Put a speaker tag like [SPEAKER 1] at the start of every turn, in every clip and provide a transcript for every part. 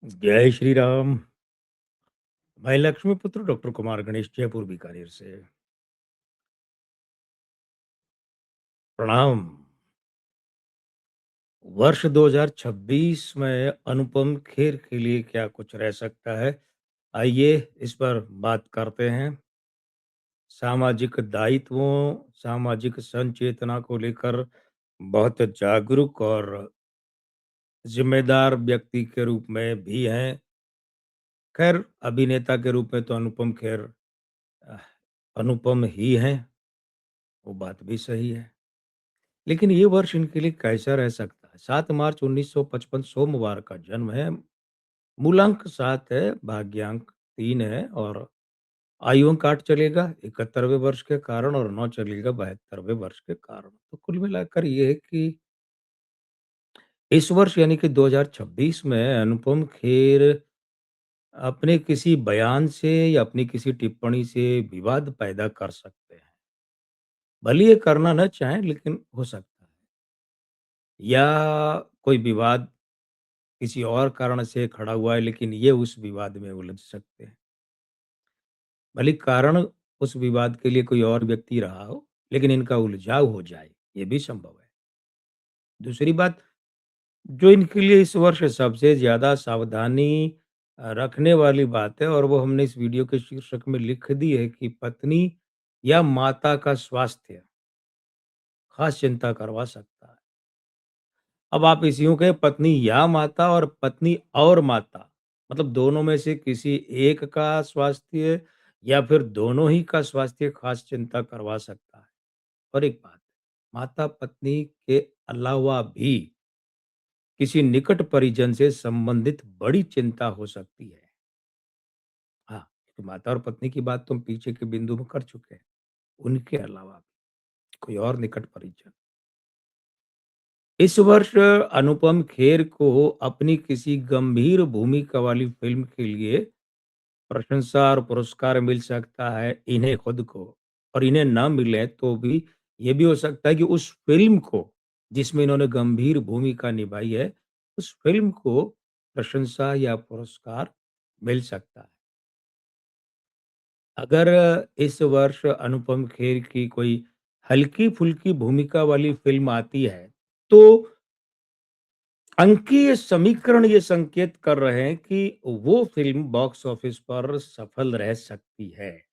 [SPEAKER 1] जय श्री राम। मैं लक्ष्मीपुत्र डॉक्टर कुमार गणेश जयपुर बीकानेर से। प्रणाम। वर्ष 2026 में अनुपम खेर के लिए क्या कुछ रह सकता है? आइए इस पर बात करते हैं। सामाजिक दायित्वों, सामाजिक संचेतना को लेकर बहुत जागरूक और जिम्मेदार व्यक्ति के रूप में भी हैं। खैर अभिनेता के रूप में तो अनुपम खेर अ, अनुपम ही हैं, वो बात भी सही है। लेकिन ये वर्ष इनके लिए कैसा रह सकता है? 7 मार्च 1955 सोमवार का जन्म है। मूलांक 7 है, भाग्यांक 3 है और आयु अंक 8 चलेगा 71वें वर्ष के कारण और 9 चलेगा 72वें वर्ष के कारण। तो कुल मिलाकर ये है कि इस वर्ष यानी कि 2026 में अनुपम खेर अपने किसी बयान से या अपनी किसी टिप्पणी से विवाद पैदा कर सकते हैं। भले ये करना ना चाहें लेकिन हो सकता है। या कोई विवाद किसी और कारण से खड़ा हुआ है लेकिन ये उस विवाद में उलझ सकते हैं। भले कारण उस विवाद के लिए कोई और व्यक्ति रहा हो, लेकिन इनका उलझाव हो जाए, ये भी संभव है। दूसरी बात, जो इनके लिए इस वर्ष सबसे ज़्यादा सावधानी रखने वाली बात है और वो हमने इस वीडियो के शीर्षक में लिख दी है कि पत्नी या माता का स्वास्थ्य खास चिंता करवा सकता है। अब आप इस यूँ कहें पत्नी या माता और पत्नी और माता, मतलब दोनों में से किसी एक का स्वास्थ्य या फिर दोनों ही का स्वास्थ्य खास चिंता करवा सकता है। और एक बात, माता-पत्नी के अलावा भी किसी निकट परिजन से संबंधित बड़ी चिंता हो सकती है। हाँ, तो माता और पत्नी की बात तो हम पीछे के बिंदु में कर चुके हैं। उनके अलावा भी कोई और निकट परिजन। इस वर्ष अनुपम खेर को अपनी किसी गंभीर भूमिका वाली फ़िल्म के लिए प्रशंसा और पुरस्कार मिल सकता है इन्हें खुद को, और इन्हें ना मिले तो भी ये भी हो सकता है कि उस फ़िल्म को, जिसमें इन्होंने गंभीर भूमिका निभाई है, उस फ़िल्म को प्रशंसा या पुरस्कार मिल सकता है। अगर इस वर्ष अनुपम खेर की कोई हल्की-फुल्की भूमिका वाली फ़िल्म आती है, तो अंकीय समीकरण ये संकेत कर रहे हैं कि वो फ़िल्म बॉक्स ऑफिस पर सफल रह सकती है।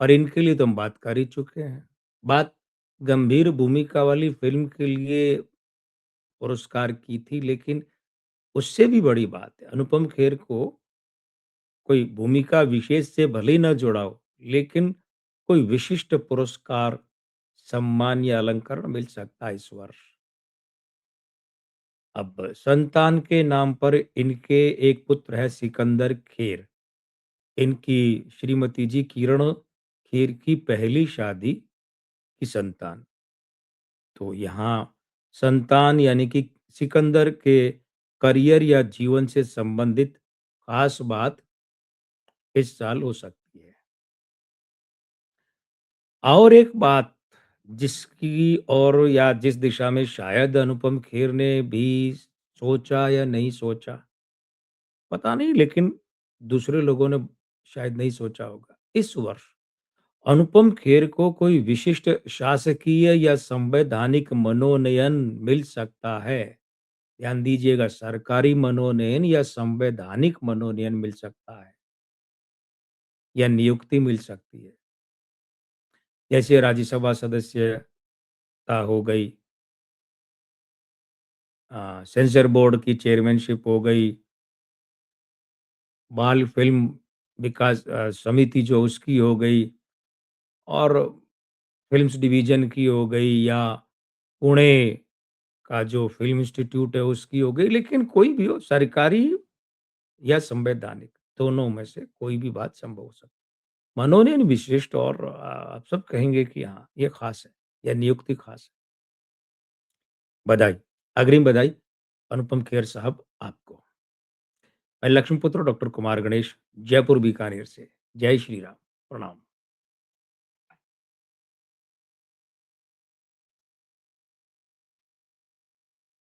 [SPEAKER 1] और इनके लिए तो हम बात कर ही चुके हैं। बात गंभीर भूमिका वाली फ़िल्म के लिए पुरस्कार की थी, लेकिन उससे भी बड़ी बात है, अनुपम खेर को कोई भूमिका विशेष से भले ही ना जुड़ा हो, लेकिन कोई विशिष्ट पुरस्कार, सम्मान या अलंकरण मिल सकता है इस वर्ष। अब संतान के नाम पर इनके एक पुत्र है सिकंदर खेर। इनकी श्रीमती जी किरण खेर की पहली शादी की संतान। तो यहाँ संतान यानी कि सिकंदर के करियर या जीवन से संबंधित खास बात इस साल हो सकती है। और एक बात जिसकी और या जिस दिशा में शायद अनुपम खेर ने भी सोचा या नहीं सोचा, पता नहीं, लेकिन दूसरे लोगों ने शायद नहीं सोचा होगा। इस वर्ष अनुपम खेर को कोई विशिष्ट शासकीय या संवैधानिक मनोनयन मिल सकता है। ध्यान दीजिएगा, सरकारी मनोनयन या संवैधानिक मनोनयन मिल सकता है या नियुक्ति मिल सकती है। जैसे राज्यसभा सदस्यता हो गई, सेंसर बोर्ड की चेयरमैनशिप हो गई, बाल फिल्म विकास समिति जो उसकी हो गई, और फिल्म्स डिवीज़न की हो गई, या पुणे का जो फ़िल्म इंस्टीट्यूट है उसकी हो गई, लेकिन कोई भी हो, सरकारी या संवैधानिक, दोनों में से कोई भी बात संभव हो सकती है। मनोनयन विशिष्ट और आप सब कहेंगे कि हाँ, ये ख़ास है या नियुक्ति ख़ास है। बधाई, अग्रिम बधाई अनुपम खेर साहब आपको। मैं लक्ष्मीपुत्र डॉक्टर कुमार गणेश, जयपुर बीकानेर से। जय श्री राम, प्रणाम।